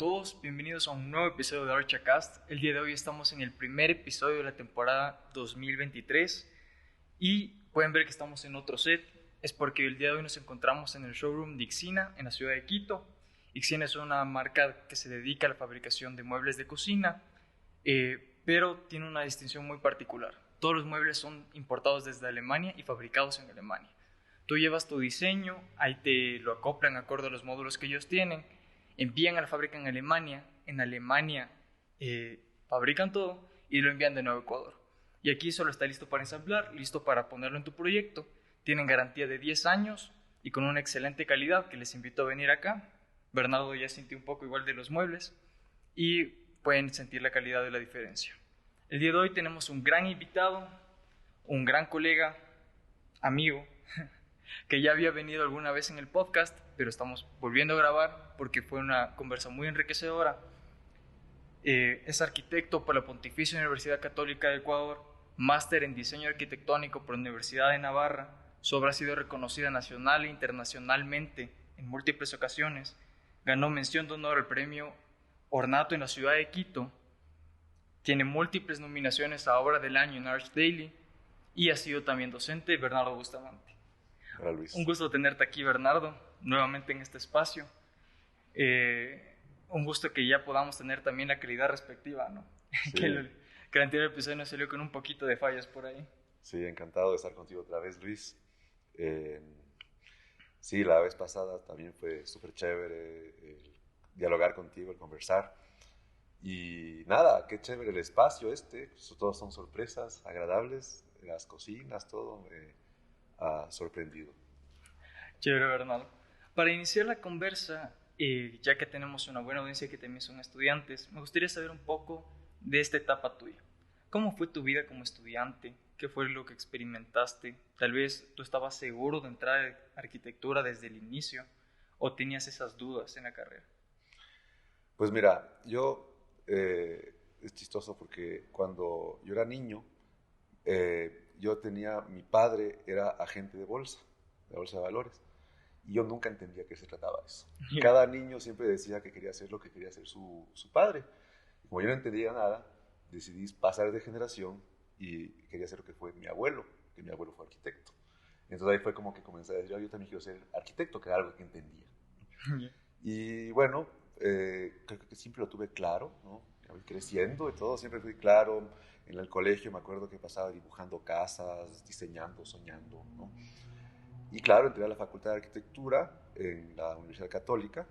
todos, bienvenidos a un nuevo episodio de ArchaCast. El día de hoy estamos en el primer episodio de la temporada 2023 y pueden ver que estamos en otro set. Es porque el día de hoy nos encontramos en el showroom de Ixina en la ciudad de Quito. Ixina es una marca que se dedica a la fabricación de muebles de cocina, pero tiene una distinción muy particular. Todos los muebles son importados desde Alemania y fabricados en Alemania. Tú llevas tu diseño, ahí te lo acoplan acorde a los módulos que ellos tienen, envían a la fábrica en Alemania fabrican todo y lo envían de nuevo a Ecuador. Y aquí solo está listo para ensamblar, listo para ponerlo en tu proyecto. Tienen garantía de 10 años y con una excelente calidad que les invito a venir acá. Bernardo ya sintió un poco igual de los muebles y pueden sentir la calidad de la diferencia. El día de hoy tenemos un gran invitado, un gran colega, amigo, que ya había venido alguna vez en el podcast, pero estamos volviendo a grabar porque fue una conversa muy enriquecedora. Es arquitecto por la Pontificia Universidad Católica de Ecuador, máster en diseño arquitectónico por la Universidad de Navarra. Su obra ha sido reconocida nacional e internacionalmente en múltiples ocasiones. Ganó mención de honor al premio Ornato en la ciudad de Quito. Tiene múltiples nominaciones a Obra del Año en Arch Daily y ha sido también docente de Bernardo Bustamante. Hola, Luis. Un gusto tenerte aquí, Bernardo, nuevamente en este espacio. Un gusto que ya podamos tener también la calidad respectiva, ¿no? Sí. que el anterior episodio nos salió con un poquito de fallas por ahí. Sí, encantado de estar contigo otra vez, Luis. Sí, la vez pasada también fue súper chévere el dialogar contigo, el conversar. Y nada, qué chévere el espacio todos son sorpresas agradables, las cocinas, todo ha sorprendido. Chévere, Bernardo. Para iniciar la conversa, ya que tenemos una buena audiencia que también son estudiantes, me gustaría saber un poco de esta etapa tuya. ¿Cómo fue tu vida como estudiante? ¿Qué fue lo que experimentaste? Tal vez tú estabas seguro de entrar a arquitectura desde el inicio o tenías esas dudas en la carrera. Pues mira, es chistoso porque cuando yo era niño, mi padre era agente de bolsa de valores, y yo nunca entendía qué se trataba eso. Cada niño siempre decía que quería hacer lo que quería hacer su padre. Y como yo no entendía nada, decidí pasar de generación y quería hacer lo que fue mi abuelo, que mi abuelo fue arquitecto. Entonces ahí fue como que comencé a decir, yo también quiero ser arquitecto, que era algo que entendía. Y bueno, creo que siempre lo tuve claro, ¿no? Creciendo y todo, siempre fui claro. En el colegio me acuerdo que pasaba dibujando casas, diseñando, soñando, ¿no? Y claro, entré a la Facultad de Arquitectura en la Universidad Católica.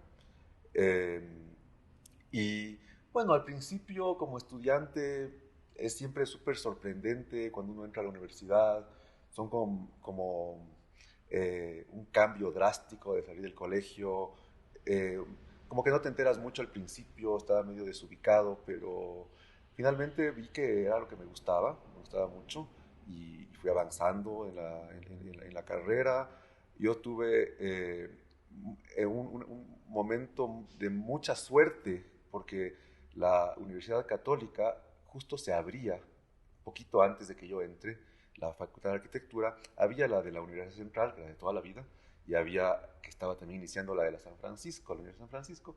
Y bueno, al principio como estudiante es siempre súper sorprendente cuando uno entra a la universidad. Son como un cambio drástico de salir del colegio. Como que no te enteras mucho al principio, estaba medio desubicado, pero finalmente vi que era lo que me gustaba mucho, y fui avanzando en la carrera. Yo tuve un momento de mucha suerte porque la Universidad Católica justo se abría poquito antes de que yo entre, la Facultad de Arquitectura. Había la de la Universidad Central, que era de toda la vida, y había, que estaba también iniciando, la de la San Francisco, la Universidad de San Francisco,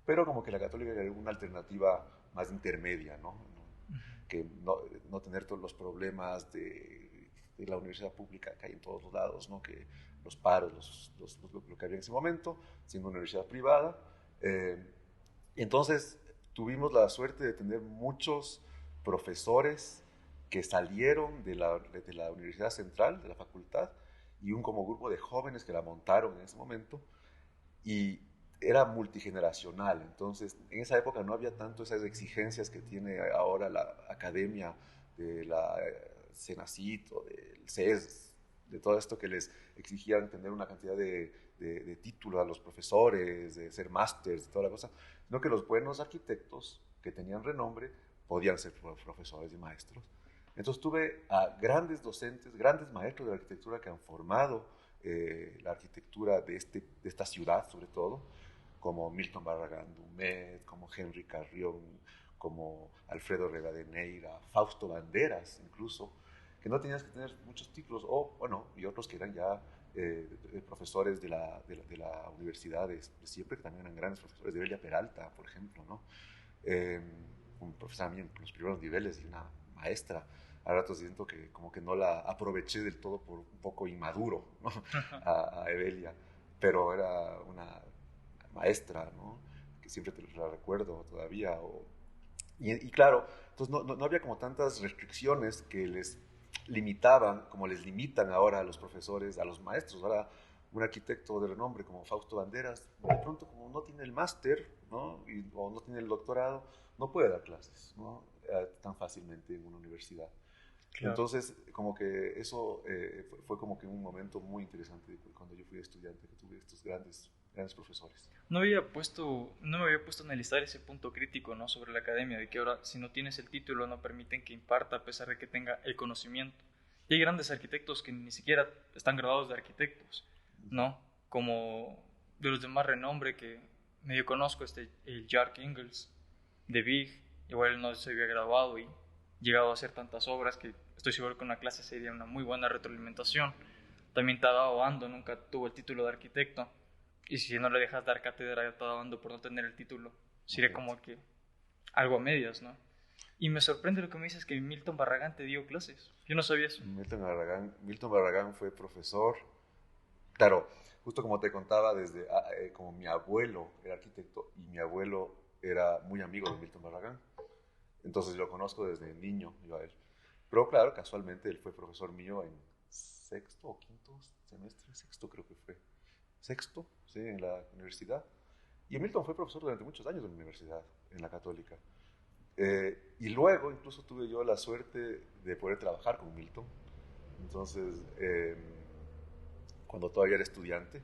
pero como que la Católica era una alternativa más intermedia, ¿no? Que no tener todos los problemas de la universidad pública que hay en todos los lados, ¿no? Que los paros, lo que había en ese momento, siendo una universidad privada. Entonces tuvimos la suerte de tener muchos profesores que salieron de la Universidad Central, de la facultad, y un como grupo de jóvenes que la montaron en ese momento, y era multigeneracional. Entonces en esa época no había tanto esas exigencias que tiene ahora la academia de la CENACYT o del CES, de todo esto que les exigían tener una cantidad de títulos a los profesores, de ser másters y toda la cosa, sino que los buenos arquitectos que tenían renombre podían ser profesores y maestros. Entonces tuve a grandes docentes, grandes maestros de la arquitectura que han formado la arquitectura de esta ciudad, sobre todo, como Milton Barragán Dumet, como Henry Carrión, como Alfredo Rivadeneira, Fausto Banderas incluso, que no tenías que tener muchos títulos, y otros que eran ya profesores de la universidad de siempre, que también eran grandes profesores, de Evelia Peralta, por ejemplo, ¿no? Un profesor también en los primeros niveles y una maestra. A ratos siento que como que no la aproveché del todo por un poco inmaduro, ¿no? a Evelia, pero era una maestra, ¿no? Que siempre te la recuerdo todavía. Y claro, entonces no había como tantas restricciones que les limitaban, como les limitan ahora a los profesores, a los maestros. Ahora, un arquitecto de renombre como Fausto Banderas, de pronto como no tiene el máster, ¿no? O no tiene el doctorado, no puede dar clases, ¿no? Tan fácilmente en una universidad. Claro. Entonces, como que eso fue como que un momento muy interesante cuando yo fui estudiante, que tuve estos grandes profesores. No me había puesto a analizar ese punto crítico, ¿no? Sobre la academia, de que ahora si no tienes el título no permiten que imparta a pesar de que tenga el conocimiento. Y hay grandes arquitectos que ni siquiera están graduados de arquitectos, ¿no? Como de los de más renombre que medio conozco, el Jack Ingles de Big, igual él no se había graduado y llegado a hacer tantas obras que estoy seguro que una clase sería una muy buena retroalimentación. También Tadao Ando nunca tuvo el título de arquitecto. Y si no le dejas dar cátedra a todo Ando por no tener el título, sería como que algo a medias, ¿no? Y me sorprende lo que me dices que Milton Barragán te dio clases. Yo no sabía eso. Milton Barragán fue profesor. Claro, justo como te contaba, como mi abuelo era arquitecto y mi abuelo era muy amigo de Milton Barragán. Entonces lo conozco desde niño, yo a él. Pero claro, casualmente él fue profesor mío en sexto o quinto semestre, sexto creo que fue. Sexto, sí, en la universidad. Y Milton fue profesor durante muchos años en la universidad, en la Católica. Y luego incluso tuve yo la suerte de poder trabajar con Milton. Entonces, cuando todavía era estudiante,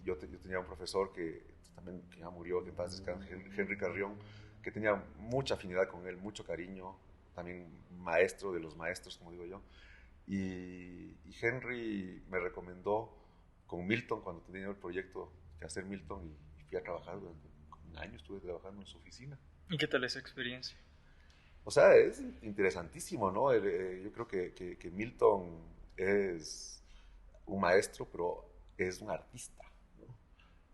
yo tenía un profesor que también que ya murió, que en paz descanse, Henry Carrión, que tenía mucha afinidad con él, mucho cariño, también maestro de los maestros, como digo yo. Y Henry me recomendó con Milton cuando tenía el proyecto de hacer Milton y fui a trabajar durante un año, estuve trabajando en su oficina. ¿Y qué tal esa experiencia? O sea, es interesantísimo, ¿no? Yo creo que Milton es un maestro, pero es un artista, ¿no?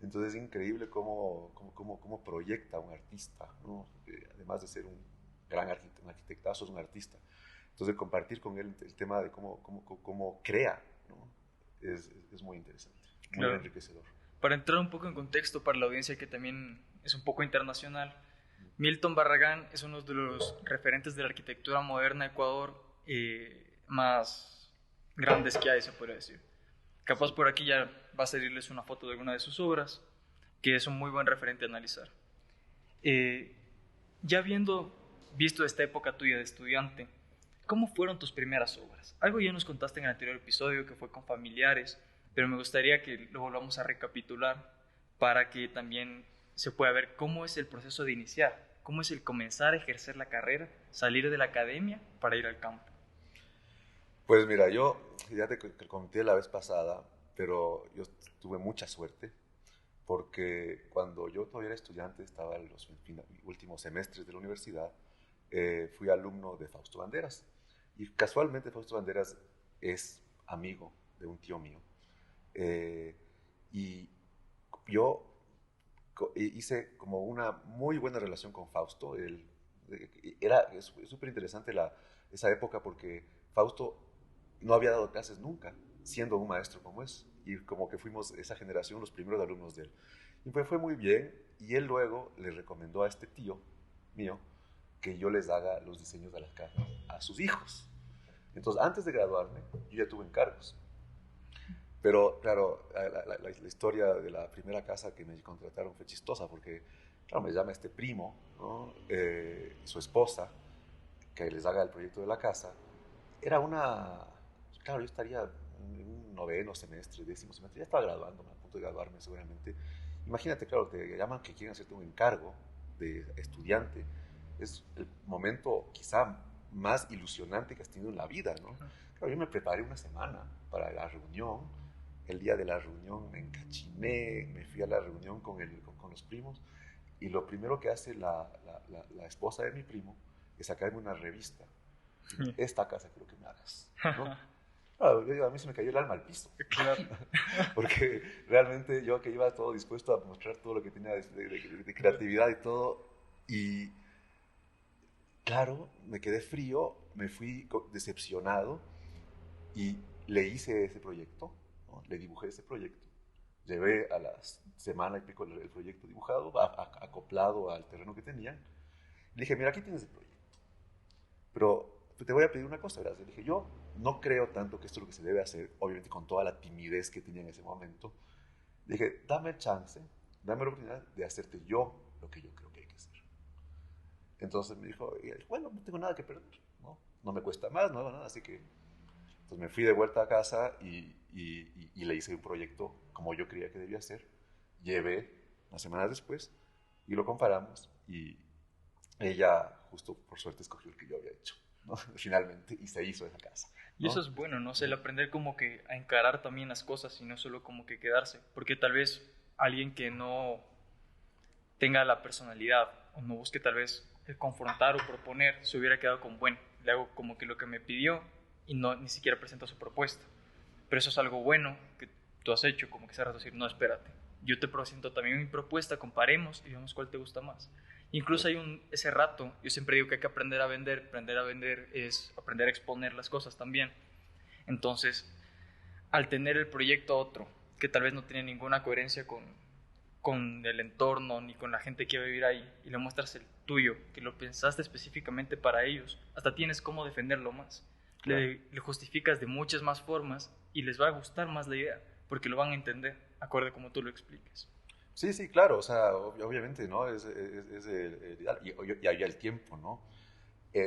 Entonces es increíble cómo proyecta un artista, ¿no? Además de ser un gran arquitecto, un arquitectazo, es un artista. Entonces compartir con él el tema de cómo crea, ¿no? Es muy interesante, muy Claro. enriquecedor. Para entrar un poco en contexto para la audiencia que también es un poco internacional, Milton Barragán es uno de los referentes de la arquitectura moderna de Ecuador más grandes que hay, se puede decir. Capaz por aquí ya va a salirles una foto de alguna de sus obras, que es un muy buen referente a analizar. Ya habiendo visto esta época tuya de estudiante, ¿cómo fueron tus primeras obras? Algo ya nos contaste en el anterior episodio que fue con familiares, pero me gustaría que lo volvamos a recapitular para que también se pueda ver cómo es el proceso de iniciar, cómo es el comenzar a ejercer la carrera, salir de la academia para ir al campo. Pues mira, yo ya te comenté la vez pasada, pero yo tuve mucha suerte porque cuando yo todavía era estudiante, estaba en los últimos semestres de la universidad, fui alumno de Fausto Banderas. Y casualmente Fausto Banderas es amigo de un tío mío. Y yo hice como una muy buena relación con Fausto. Es súper interesante esa época porque Fausto no había dado clases nunca, siendo un maestro como es. Y como que fuimos esa generación los primeros alumnos de él. Y pues fue muy bien. Y él luego le recomendó a este tío mío que yo les haga los diseños de las casas a sus hijos. Entonces, antes de graduarme, yo ya tuve encargos. Pero, claro, la historia de la primera casa que me contrataron fue chistosa porque, claro, me llama este primo, ¿no? Su esposa, que les haga el proyecto de la casa. Era claro, yo estaría en un noveno semestre, décimo semestre, ya estaba graduándome, a punto de graduarme seguramente. Imagínate, claro, te llaman que quieren hacerte un encargo de estudiante. Es el momento quizá más ilusionante que has tenido en la vida, ¿no? Claro, yo me preparé una semana para la reunión. El día de la reunión me encachiné, me fui a la reunión con los primos y lo primero que hace la esposa de mi primo es sacarme una revista. Esta casa quiero que me hagas, ¿no? A mí se me cayó el alma al piso. Claro. Porque realmente yo que iba todo dispuesto a mostrar todo lo que tenía de creatividad y todo. Y claro, me quedé frío, me fui decepcionado y le hice ese proyecto, ¿no? Le dibujé ese proyecto. Llevé a la semana y pico el proyecto dibujado, acoplado al terreno que tenían. Le dije, mira, aquí tienes el proyecto. Pero te voy a pedir una cosa, ¿verdad? Le dije, yo no creo tanto que esto es lo que se debe hacer, obviamente con toda la timidez que tenía en ese momento. Le dije, dame el chance, dame la oportunidad de hacerte yo lo que yo creo que hay que hacer. Entonces me dijo, bueno, no tengo nada que perder, ¿no? No me cuesta más, no hago nada, así que... Entonces me fui de vuelta a casa y le hice un proyecto como yo creía que debía ser. Llevé unas semanas después y lo comparamos y ella justo por suerte escogió el que yo había hecho, ¿no? Finalmente, y se hizo esa casa, Y eso ¿no? es bueno, ¿no? O sea, el aprender como que a encarar también las cosas y no solo como que quedarse. Porque tal vez alguien que no tenga la personalidad o no busque tal vez el confrontar o proponer, se hubiera quedado con, bueno, le hago como que lo que me pidió y no ni siquiera presenta su propuesta. Pero eso es algo bueno que tú has hecho, como que se decir, no, espérate, yo te presento también mi propuesta, comparemos y veamos cuál te gusta más. Incluso hay ese rato, yo siempre digo que hay que aprender a vender es aprender a exponer las cosas también. Entonces, al tener el proyecto otro, que tal vez no tiene ninguna coherencia con el entorno ni con la gente que va a vivir ahí, y le muestras el tuyo, que lo pensaste específicamente para ellos, hasta tienes cómo defenderlo más. Claro. Le justificas de muchas más formas y les va a gustar más la idea, porque lo van a entender, acorde como tú lo expliques. Sí, sí, claro, o sea, obviamente, ¿no? Es el ideal. Y había el tiempo, ¿no?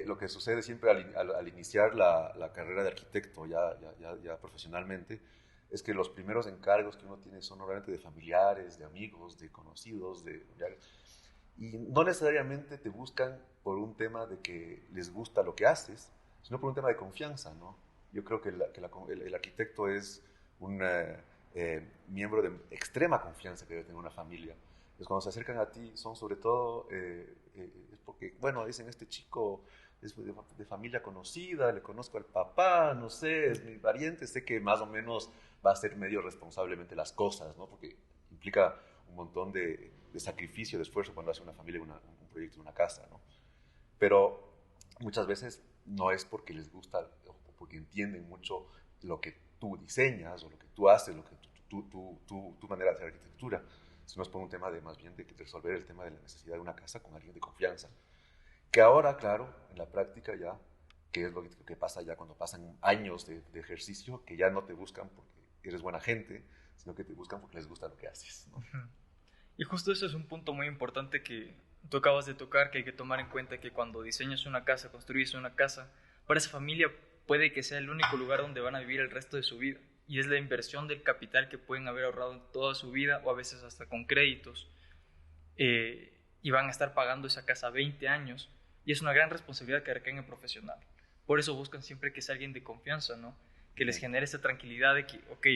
Lo que sucede siempre al iniciar la carrera de arquitecto ya profesionalmente es que los primeros encargos que uno tiene son normalmente de familiares, de amigos, de conocidos, de familiares, y no necesariamente te buscan por un tema de que les gusta lo que haces, sino por un tema de confianza, ¿no? Yo creo que, el arquitecto es un miembro de extrema confianza que debe tener una familia. Entonces, cuando se acercan a ti, son sobre todo, es porque, bueno, dicen, este chico es de familia conocida, le conozco al papá, no sé, es mi pariente, sé que más o menos va a hacer medio responsablemente las cosas, ¿no? Porque implica un montón de sacrificio, de esfuerzo cuando hace una familia un proyecto, una casa, ¿no? Pero muchas veces no es porque les gusta o porque entienden mucho lo que tú diseñas o lo que tú haces, lo que tu manera de hacer arquitectura, sino es por un tema de más bien de resolver el tema de la necesidad de una casa con alguien de confianza. Que ahora, claro, en la práctica ya, que es lo que pasa ya cuando pasan años de ejercicio, que ya no te buscan porque eres buena gente, sino que te buscan porque les gusta lo que haces, ¿no? Y justo eso es un punto muy importante que tú acabas de tocar, que hay que tomar en cuenta que cuando diseñas una casa, construyes una casa, para esa familia puede que sea el único lugar donde van a vivir el resto de su vida. Y es la inversión del capital que pueden haber ahorrado en toda su vida o a veces hasta con créditos. Y van a estar pagando esa casa 20 años. Y es una gran responsabilidad que recae en el profesional. Por eso buscan siempre que sea alguien de confianza, ¿no? Que les genere esa tranquilidad de que, ok,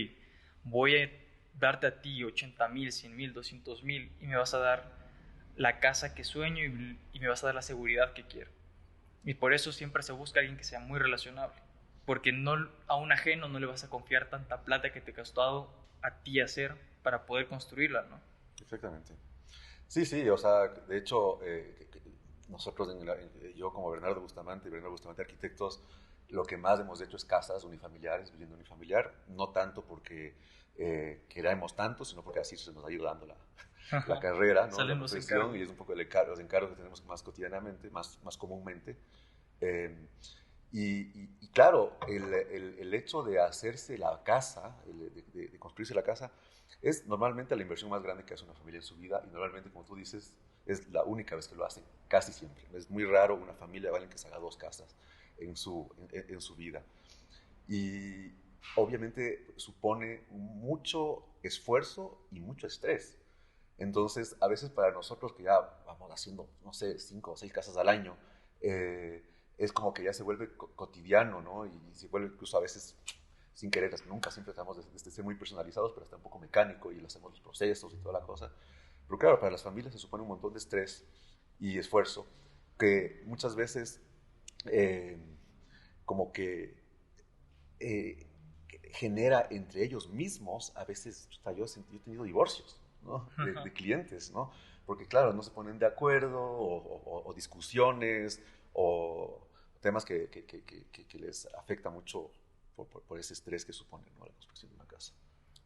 voy a darte a ti 80,000, 100,000, 200,000 y me vas a dar la casa que sueño y me vas a dar la seguridad que quiero. Y por eso siempre se busca alguien que sea muy relacionable. Porque no, a un ajeno no le vas a confiar tanta plata que te ha costado a ti hacer para poder construirla, ¿no? Exactamente. Sí, sí, o sea, de hecho, nosotros, yo como Bernardo Bustamante Arquitectos, lo que más hemos hecho es casas unifamiliares, vivienda unifamiliar, no tanto porque queramos tanto, sino porque así se nos ha ido dando la carrera, ¿no? La Salen los profesión, encargos. y es un poco los encargos que tenemos más cotidianamente, más comúnmente. Eh, y claro, el hecho de hacerse la casa, de construirse la casa, es normalmente la inversión más grande que hace una familia en su vida y normalmente, como tú dices, es la única vez que lo hacen, casi siempre. Es muy raro una familia de alguien que se haga dos casas en su vida. Y obviamente supone mucho esfuerzo y mucho estrés. Entonces, a veces para nosotros que ya vamos haciendo, no sé, 5 o 6 casas al año, es como que ya se vuelve cotidiano, ¿no? Y se vuelve incluso a veces sin querer, nunca siempre tratamos de ser muy personalizados, pero está un poco mecánico y hacemos los procesos y toda la cosa. Pero claro, para las familias se supone un montón de estrés y esfuerzo que muchas veces como que eh, genera entre ellos mismos, a veces, yo he tenido divorcios, ¿no? De clientes, ¿no? Porque claro, no se ponen de acuerdo o discusiones o temas que les afecta mucho por ese estrés que supone, ¿no? La construcción de una casa.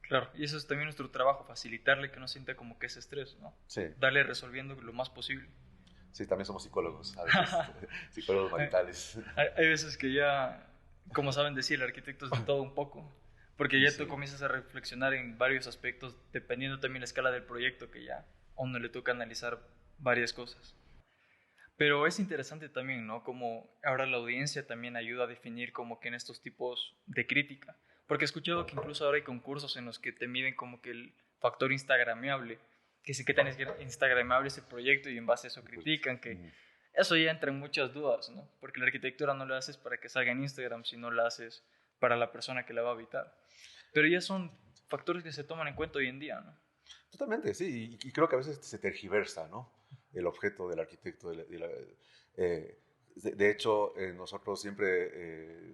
Claro, y eso es también nuestro trabajo, facilitarle que no sienta como que ese estrés, ¿no? Sí. Darle resolviendo lo más posible. Sí, también somos psicólogos, a veces, psicólogos maritales. Hay veces que ya, como saben decir, el arquitecto es de todo un poco, porque ya Sí. tú comienzas a reflexionar en varios aspectos, dependiendo también la escala del proyecto, que ya a uno le toca analizar varias cosas. Pero es interesante también, ¿no? Como ahora la audiencia también ayuda a definir como que en estos tipos de crítica. Porque he escuchado que incluso ahora hay concursos en los que te miden como que el factor instagramable, que sí que tenés que instagramable ese proyecto y en base a eso critican, que eso ya entra en muchas dudas, ¿no? Porque la arquitectura no la haces para que salga en Instagram, sino la haces para la persona que la va a habitar. Pero ya son factores que se toman en cuenta hoy en día, ¿no? Totalmente, sí, y creo que a veces se tergiversa, ¿no? El objeto del arquitecto. De hecho, nosotros siempre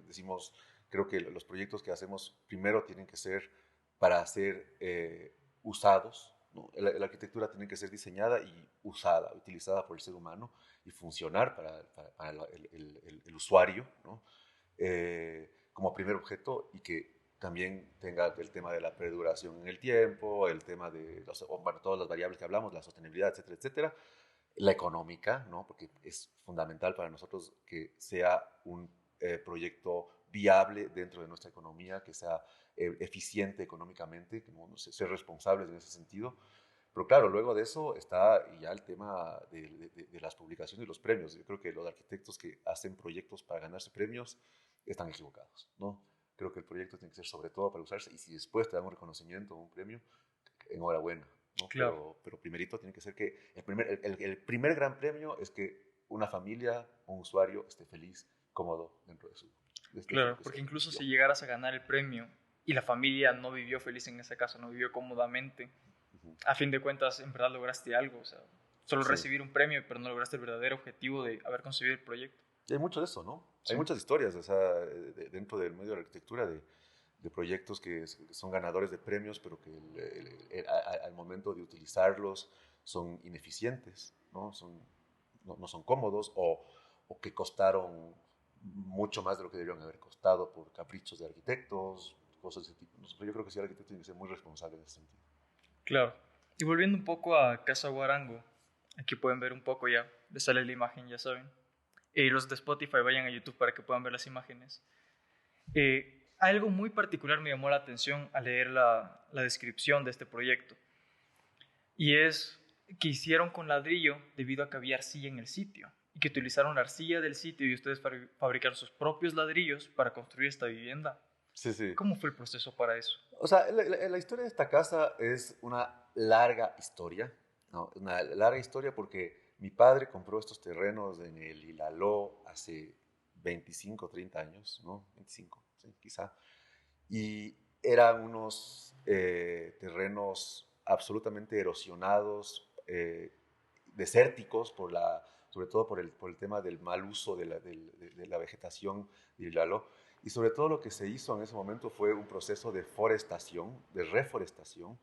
decimos, creo que los proyectos que hacemos primero tienen que ser para ser usados, ¿no? La arquitectura tiene que ser diseñada y usada, utilizada por el ser humano y funcionar para el usuario, ¿no? Como primer objeto y que también tenga el tema de la perduración en el tiempo, el tema de bueno, todas las variables que hablamos, la sostenibilidad, etcétera, etcétera. La económica, ¿no? Porque es fundamental para nosotros que sea un proyecto viable dentro de nuestra economía, que sea eficiente económicamente, que no ser responsables en ese sentido. Pero claro, luego de eso está ya el tema de las publicaciones y los premios. Yo creo que los arquitectos que hacen proyectos para ganarse premios están equivocados, ¿no? Creo que el proyecto tiene que ser sobre todo para usarse y si después te dan un reconocimiento o un premio, enhorabuena, ¿no? Claro. Pero primerito tiene que ser que el primer gran premio es que una familia, un usuario esté feliz, cómodo dentro de Claro, lo que porque se incluso vivió. si llegaras a ganar el premio y la familia no vivió feliz en ese caso, no vivió cómodamente, Uh-huh. a fin de cuentas en verdad lograste algo, o sea, solo Sí. recibir un premio, pero no lograste el verdadero objetivo de haber conseguido el proyecto. Y hay mucho de eso, ¿no? Sí. Hay muchas historias, o sea, dentro del medio de la arquitectura de proyectos que son ganadores de premios, pero que al momento de utilizarlos son ineficientes, ¿no? No son cómodos o que costaron mucho más de lo que debieron haber costado por caprichos de arquitectos, cosas de ese tipo. Yo creo que sí, el arquitecto tiene que ser muy responsable en ese sentido. Claro. Y volviendo un poco a Casa Guarango, aquí pueden ver un poco ya, les sale la imagen, ya saben. Y los de Spotify vayan a YouTube para que puedan ver las imágenes. Algo muy particular me llamó la atención al leer la descripción de este proyecto. Y es que hicieron con ladrillo debido a que había arcilla en el sitio. Y que utilizaron la arcilla del sitio y ustedes fabricaron sus propios ladrillos para construir esta vivienda. Sí, sí. ¿Cómo fue el proceso para eso? O sea, la historia de esta casa es una larga historia, ¿no? Una larga historia porque mi padre compró estos terrenos en el Ilaló hace 25, 30 años, ¿no? 25, sí, quizá. Y eran unos terrenos absolutamente erosionados, desérticos, sobre todo por el tema del mal uso de la vegetación de Ilaló. Y sobre todo lo que se hizo en ese momento fue un proceso de forestación, de reforestación,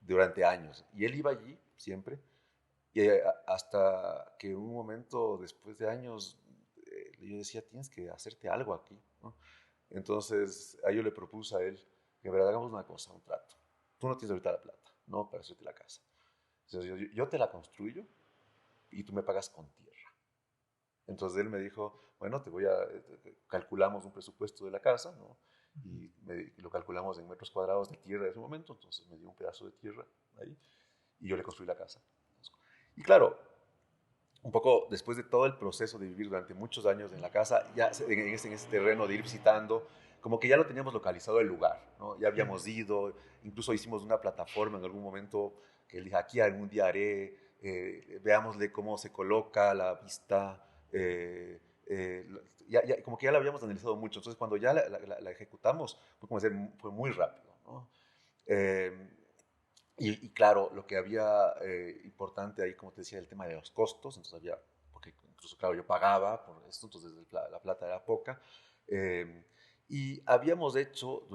durante años. Y él iba allí siempre, y hasta que un momento, después de años, yo decía, tienes que hacerte algo aquí, ¿no? Entonces, a yo le propuse a él que, verdad, hagamos una cosa, un trato. Tú no tienes ahorita la plata, ¿no? Para hacerte la casa. Entonces, yo te la construyo y tú me pagas con tierra. Entonces él me dijo, bueno, calculamos un presupuesto de la casa, ¿no? Y lo calculamos en metros cuadrados de tierra de ese momento, entonces me dio un pedazo de tierra ahí y yo le construí la casa. Y claro, un poco después de todo el proceso de vivir durante muchos años en la casa, ya en ese terreno de ir visitando, como que ya lo teníamos localizado el lugar, ¿no? Ya habíamos ido, incluso hicimos una plataforma en algún momento que él dijo, aquí algún día haré, veámosle cómo se coloca la vista, como que ya la habíamos analizado mucho, entonces cuando ya la ejecutamos, fue muy rápido, ¿no? Eh, y claro, lo que había importante ahí, como te decía, el tema de los costos, entonces había, porque incluso, claro, yo pagaba por esto, entonces la plata era poca, eh, Y habíamos hecho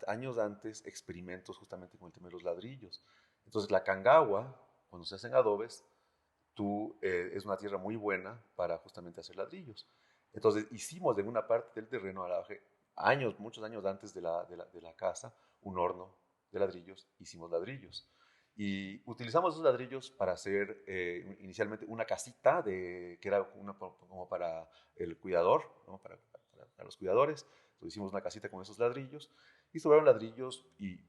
años antes experimentos justamente con el tema de los ladrillos. Entonces la cangagua, cuando se hacen adobes, es una tierra muy buena para justamente hacer ladrillos. Entonces hicimos en una parte del terreno, muchos años antes de la casa, un horno de ladrillos, hicimos ladrillos. Y utilizamos esos ladrillos para hacer inicialmente una casita que era como para el cuidador, ¿no? Para los cuidadores. Entonces hicimos una casita con esos ladrillos y sobraron ladrillos y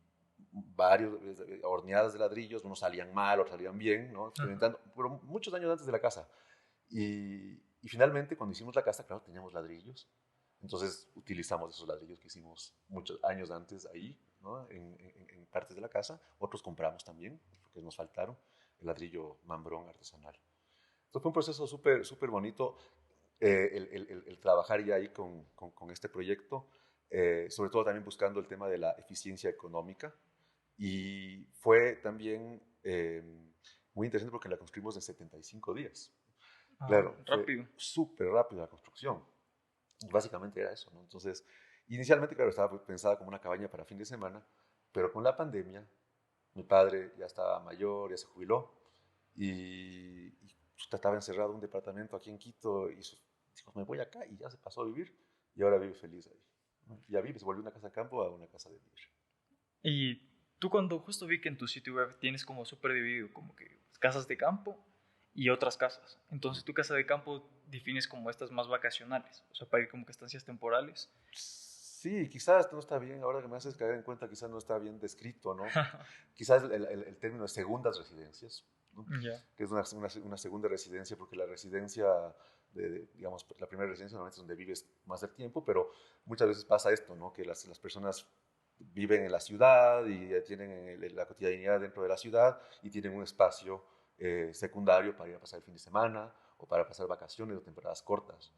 varios horneadas de ladrillos, unos salían mal, otros salían bien, ¿no? Experimentando, pero muchos años antes de la casa. Y finalmente, cuando hicimos la casa, claro, teníamos ladrillos. Entonces utilizamos esos ladrillos que hicimos muchos años antes ahí, ¿no? En partes de la casa. Otros compramos también, porque nos faltaron, el ladrillo mambrón artesanal. Entonces fue un proceso súper, súper bonito el trabajar ya ahí con este proyecto, sobre todo también buscando el tema de la eficiencia económica. Y fue también muy interesante porque la construimos en 75 días. Claro, fue Rápido. súper rápido la construcción. Básicamente era eso, ¿no? Entonces, inicialmente, claro, estaba pensada como una cabaña para fin de semana, pero con la pandemia, mi padre ya estaba mayor, ya se jubiló, y estaba encerrado en un departamento aquí en Quito, y dijo, me voy acá, y ya se pasó a vivir, y ahora vive feliz ahí, ¿no? Ya vive, se volvió una casa de campo a una casa de vivir. Y tú cuando justo vi que en tu sitio web tienes como súper dividido, como que casas de campo y otras casas. Entonces tu casa de campo defines como estas más vacacionales, o sea, para ir como que estancias temporales. Sí, quizás no está bien, ahora que me haces caer en cuenta, quizás no está bien descrito, ¿no? Quizás el término de segundas residencias, ¿no? Ya. Que es una segunda residencia, porque la residencia, digamos, la primera residencia normalmente es donde vives más del tiempo, pero muchas veces pasa esto, ¿no? Que las personas viven en la ciudad y tienen la cotidianidad dentro de la ciudad y tienen un espacio secundario para ir a pasar el fin de semana o para pasar vacaciones o temporadas cortas.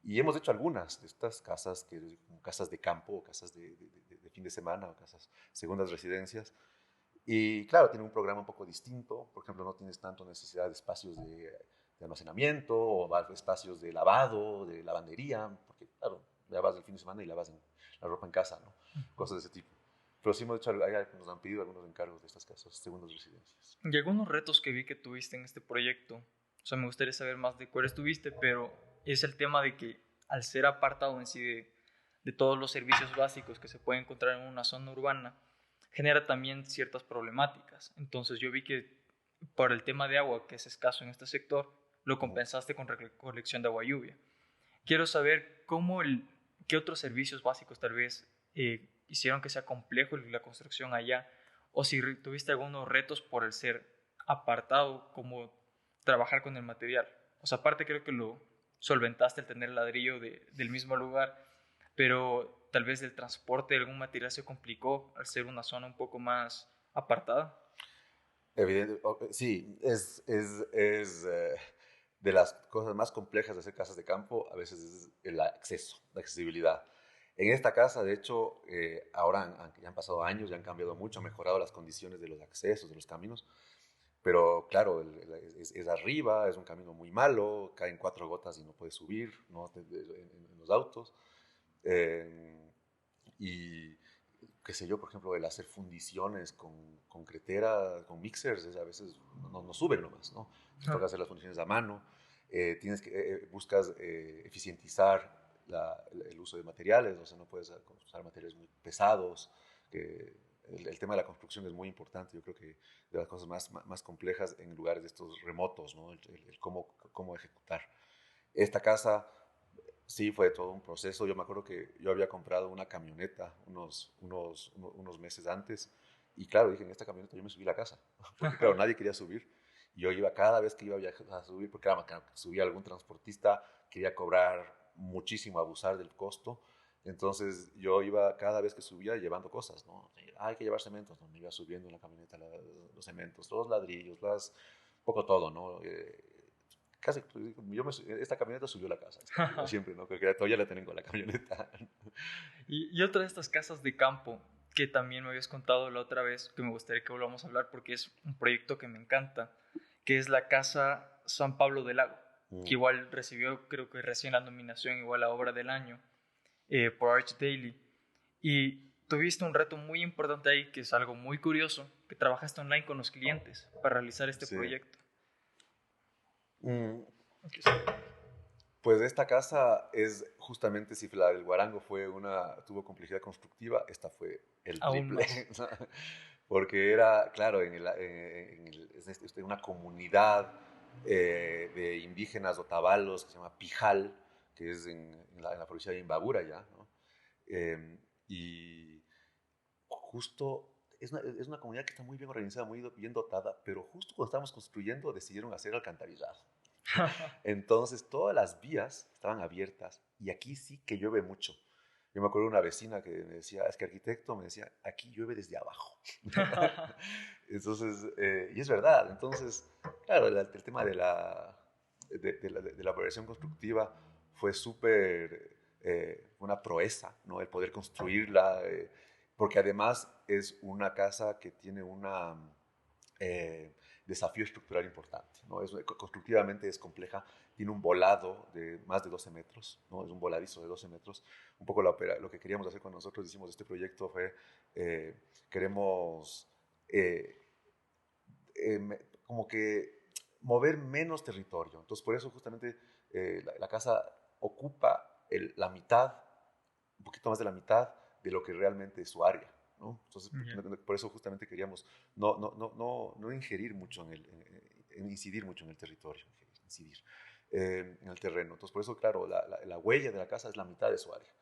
Y hemos hecho algunas de estas casas, como casas de campo o casas de fin de semana o casas segundas residencias. Y claro, tiene un programa un poco distinto. Por ejemplo, no tienes tanto necesidad de espacios de almacenamiento o espacios de lavado, de lavandería, porque claro, lavas el fin de semana y lavas la ropa en casa, ¿no? Cosas de ese tipo. Pero sí hemos hecho, nos han pedido algunos encargos de estas casas, segundas residencias. Y algunos retos que vi que tuviste en este proyecto, o sea, me gustaría saber más de cuáles tuviste, pero es el tema de que al ser apartado en sí de todos los servicios básicos que se pueden encontrar en una zona urbana, genera también ciertas problemáticas. Entonces yo vi que por el tema de agua, que es escaso en este sector, lo compensaste con recolección de agua lluvia. Quiero saber qué otros servicios básicos tal vez hicieron que sea complejo la construcción allá, o si tuviste algunos retos por el ser apartado, como trabajar con el material. O sea, aparte creo que lo solventaste el tener ladrillo del mismo lugar, pero tal vez el transporte de algún material se complicó al ser una zona un poco más apartada. Evidente, sí, de las cosas más complejas de hacer casas de campo, a veces es el acceso, la accesibilidad. En esta casa, de hecho, ahora ya han pasado años, ya han cambiado mucho, han mejorado las condiciones de los accesos, de los caminos, pero claro, es arriba, es un camino muy malo, caen 4 gotas y no puedes subir, ¿no? En los autos. Eh, y qué sé yo, por ejemplo, el hacer fundiciones con concretera, con mixers, a veces no suben nomás, ¿no? Entonces toca hacer las fundiciones a mano, buscas eficientizar el uso de materiales, o sea, no puedes usar materiales muy pesados, el tema de la construcción es muy importante, yo creo que de las cosas más complejas en lugares de estos remotos, ¿no? El cómo ejecutar. Esta casa sí, fue todo un proceso. Yo me acuerdo que yo había comprado una camioneta unos meses antes y claro, dije, en esta camioneta yo me subí a la casa, porque claro, nadie quería subir. Y yo iba cada vez que iba a viajar a subir, porque claro, subía algún transportista, quería cobrar muchísimo, abusar del costo. Entonces yo iba cada vez que subía llevando cosas, ¿no? Hay que llevar cementos, ¿no? Me iba subiendo en la camioneta los cementos, los ladrillos, un poco todo, ¿no? Casi, esta camioneta subió la casa, siempre, ¿no? Porque todavía la tengo la camioneta. Y otra de estas casas de campo que también me habías contado la otra vez, que me gustaría que volvamos a hablar porque es un proyecto que me encanta, que es la Casa San Pablo del Lago, que igual recibió, creo que recién la nominación, igual a Obra del Año, por Arch Daily. Y tuviste un reto muy importante ahí, que es algo muy curioso, que trabajaste online con los clientes para realizar este Sí. proyecto. Mm, Aquí está. Pues esta casa es justamente, si la del Guarango tuvo complejidad constructiva, esta fue el Aún triple. más. ¿No? Porque era, claro, es una comunidad de indígenas otabalos que se llama Pijal, que es en la provincia de Imbabura ya, ¿no? Y justo es una comunidad que está muy bien organizada, muy bien dotada, pero justo cuando estábamos construyendo decidieron hacer alcantarillado. Entonces todas las vías estaban abiertas y aquí sí que llueve mucho. Yo me acuerdo de una vecina que me decía, es que arquitecto, me decía, aquí llueve desde abajo. Entonces, y es verdad. Entonces, claro, el tema de la operación constructiva fue súper una proeza, ¿no? El poder construirla, porque además es una casa que tiene una desafío estructural importante, ¿no? Constructivamente es compleja, tiene un volado de más de 12 metros, ¿no? Es un voladizo de 12 metros. Un poco lo que queríamos hacer cuando nosotros hicimos este proyecto fue, queremos como que mover menos territorio. Entonces, por eso justamente la casa ocupa la mitad, un poquito más de la mitad de lo que realmente es su área, ¿no? Entonces, Ya. por eso justamente queríamos no ingerir mucho en incidir mucho en el territorio, incidir en el terreno. Entonces, por eso, claro, la huella de la casa es la mitad de su área.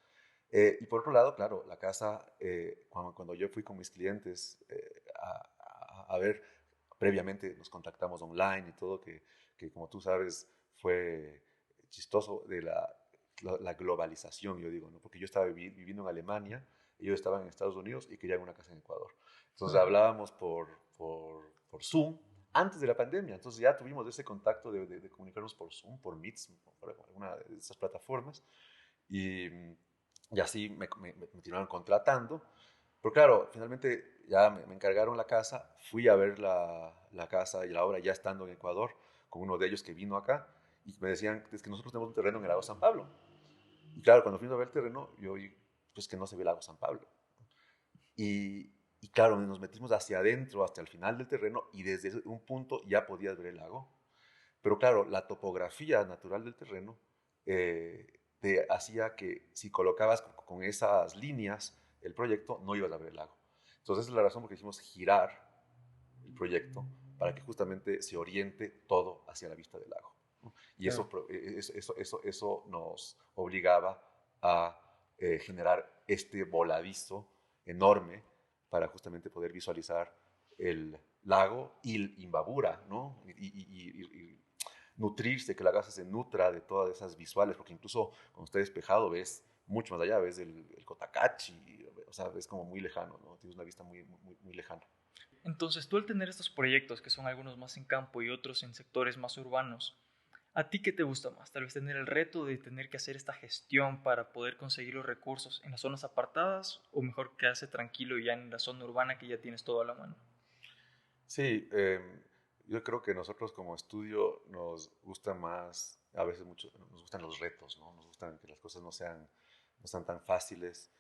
Y por otro lado, claro, la casa, cuando yo fui con mis clientes a ver, previamente nos contactamos online y todo, que como tú sabes fue chistoso de la globalización, yo digo, ¿no? Porque yo estaba viviendo en Alemania, ellos estaban en Estados Unidos y querían una casa en Ecuador. Entonces hablábamos por Zoom antes de la pandemia, entonces ya tuvimos ese contacto de comunicarnos por Zoom, por Meets, por alguna de esas plataformas, y así me continuaron contratando. Pero claro, finalmente ya me encargaron la casa, fui a ver la casa y la obra ya estando en Ecuador, con uno de ellos que vino acá, y me decían, es que nosotros tenemos un terreno en el lago San Pablo. Y claro, cuando fuimos a ver el terreno, yo vi, pues que no se ve el lago San Pablo. Y claro, nos metimos hacia adentro, hasta el final del terreno, y desde un punto ya podías ver el lago. Pero claro, la topografía natural del terreno te hacía que si colocabas con esas líneas el proyecto, no ibas a ver el lago. Entonces, esa es la razón por la que hicimos girar el proyecto para que justamente se oriente todo hacia la vista del lago, ¿no? Y Claro. eso nos obligaba a generar este voladizo enorme para justamente poder visualizar el lago y el Imbabura, ¿no? Y nutrirse, que la casa se nutra de todas esas visuales, porque incluso cuando está despejado ves mucho más allá, ves el Cotacachi, o sea, ves como muy lejano, ¿no? Tienes una vista muy lejana. Entonces, tú al tener estos proyectos, que son algunos más en campo y otros en sectores más urbanos, ¿a ti qué te gusta más? Tal vez tener el reto de tener que hacer esta gestión para poder conseguir los recursos en las zonas apartadas, o mejor quedarse tranquilo ya en la zona urbana que ya tienes todo a la mano. Sí, yo creo que nosotros como estudio nos gusta más, a veces mucho, nos gustan los retos, ¿no? Nos gustan que las cosas no sean tan fáciles.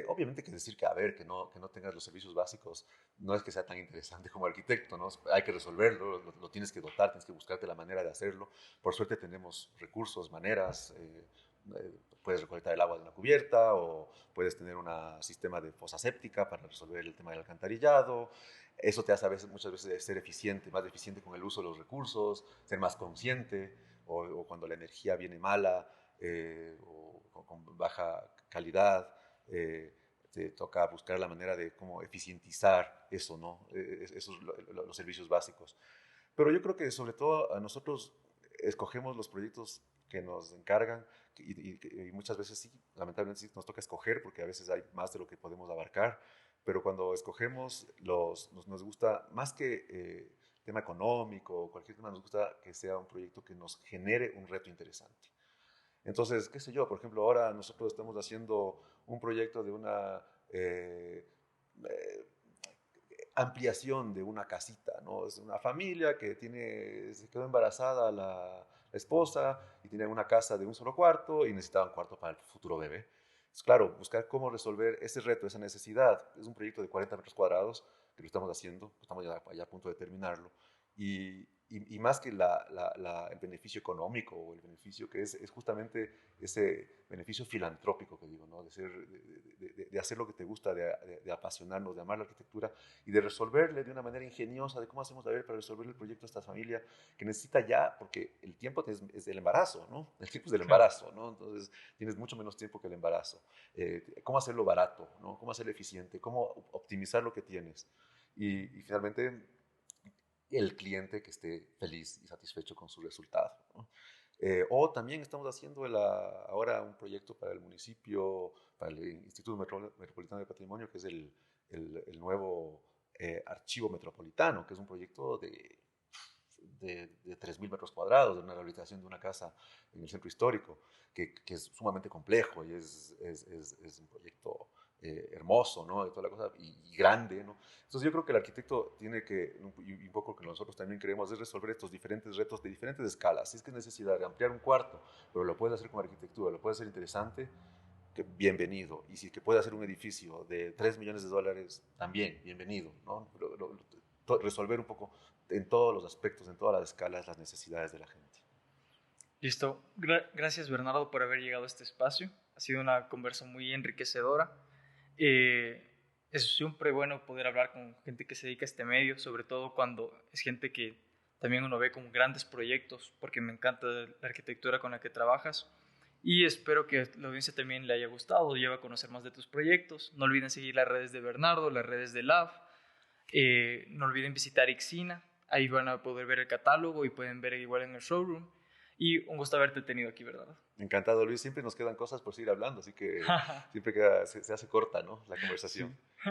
Obviamente que decir que, a ver, que no tengas los servicios básicos no es que sea tan interesante como arquitecto, ¿no? Hay que resolverlo, lo tienes que dotar, tienes que buscarte la manera de hacerlo. Por suerte tenemos recursos, maneras, puedes recolectar el agua de una cubierta o puedes tener un sistema de fosa séptica para resolver el tema del alcantarillado. Eso te hace muchas veces ser eficiente, más eficiente con el uso de los recursos, ser más consciente, o cuando la energía viene mala o con baja calidad, te toca buscar la manera de cómo eficientizar eso, ¿no? Esos los servicios básicos. Pero yo creo que sobre todo a nosotros escogemos los proyectos que nos encargan y muchas veces sí, lamentablemente sí nos toca escoger porque a veces hay más de lo que podemos abarcar, pero cuando escogemos nos gusta, más que tema económico o cualquier tema, nos gusta que sea un proyecto que nos genere un reto interesante. Entonces, qué sé yo, por ejemplo, ahora nosotros estamos haciendo un proyecto de una eh, ampliación de una casita, ¿no? Es una familia que se quedó embarazada la esposa y tiene una casa de un solo cuarto y necesitaba un cuarto para el futuro bebé. Es claro, buscar cómo resolver ese reto, esa necesidad. Es un proyecto de 40 metros cuadrados que lo estamos haciendo, estamos ya a punto de terminarlo. Y más que el beneficio económico o el beneficio que es justamente ese beneficio filantrópico que digo, ¿no? De hacer lo que te gusta, de apasionarnos, de amar la arquitectura y de resolverle de una manera ingeniosa de cómo hacemos a ver para resolver el proyecto a esta familia que necesita ya, porque el tiempo es del embarazo, ¿no? El tiempo es del Claro. embarazo, ¿no? Entonces tienes mucho menos tiempo que el embarazo. Cómo hacerlo barato, ¿no? Cómo hacerlo eficiente, cómo optimizar lo que tienes. Y finalmente el cliente que esté feliz y satisfecho con su resultado, ¿no? O también estamos haciendo ahora un proyecto para el municipio, para el Instituto Metropolitano de Patrimonio, que es el nuevo archivo metropolitano, que es un proyecto de 3.000 metros cuadrados, de una rehabilitación de una casa en el centro histórico, que es sumamente complejo y es un proyecto hermoso, ¿no? De toda la cosa, y grande, ¿no? Entonces yo creo que el arquitecto tiene que, y un poco que nosotros también queremos, es resolver estos diferentes retos de diferentes escalas. Si es que es necesidad de ampliar un cuarto, pero lo puedes hacer con arquitectura, lo puedes hacer interesante, que bienvenido. Y si que puede hacer un edificio de 3 millones de dólares, también bienvenido, ¿no? Resolver un poco en todos los aspectos, en todas las escalas, las necesidades de la gente. Listo. Gracias, Bernardo, por haber llegado a este espacio. Ha sido una conversa muy enriquecedora. Es siempre bueno poder hablar con gente que se dedica a este medio, sobre todo cuando es gente que también uno ve como grandes proyectos, porque me encanta la arquitectura con la que trabajas. Y espero que la audiencia también le haya gustado, lleve a conocer más de tus proyectos. No olviden seguir las redes de Bernardo, las redes de LAV. No olviden visitar Ixina, ahí van a poder ver el catálogo y pueden ver igual en el showroom. Y un gusto haberte tenido aquí, ¿verdad? Encantado, Luis. Siempre nos quedan cosas por seguir hablando, así que siempre se hace corta, ¿no? La conversación. Sí.